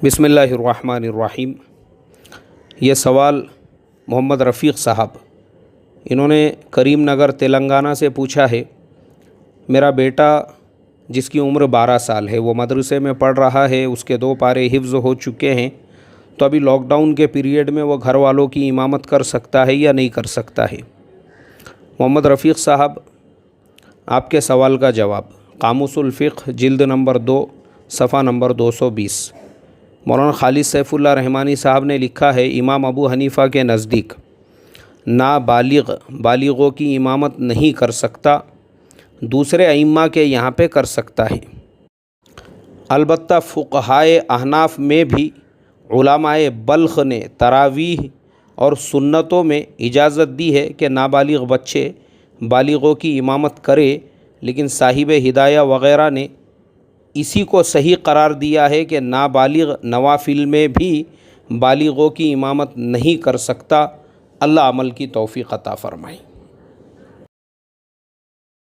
بسم اللہ الرحمن الرحیم۔ یہ سوال محمد رفیق صاحب، انہوں نے کریم نگر تلنگانہ سے پوچھا ہے۔ میرا بیٹا جس کی عمر 12 سال ہے وہ مدرسے میں پڑھ رہا ہے، اس کے 2 پارے حفظ ہو چکے ہیں، تو ابھی لاک ڈاؤن کے پیریڈ میں وہ گھر والوں کی امامت کر سکتا ہے یا نہیں کر سکتا ہے؟ محمد رفیق صاحب، آپ کے سوال کا جواب قاموس الفقہ جلد نمبر 2 صفحہ نمبر 220۔ مولانا خالد سیف اللہ رحمانی صاحب نے لکھا ہے، امام ابو حنیفہ کے نزدیک نابالغ بالغوں کی امامت نہیں کر سکتا، دوسرے ائمہ کے یہاں پہ کر سکتا ہے۔ البتہ فقہائے احناف میں بھی علماء بلخ نے تراویح اور سنتوں میں اجازت دی ہے کہ نابالغ بچے بالغوں کی امامت کرے، لیکن صاحب ہدایہ وغیرہ نے اسی کو صحیح قرار دیا ہے کہ نابالغ نوافل میں بھی بالغوں کی امامت نہیں کر سکتا۔ اللہ عمل کی توفیق عطا فرمائے۔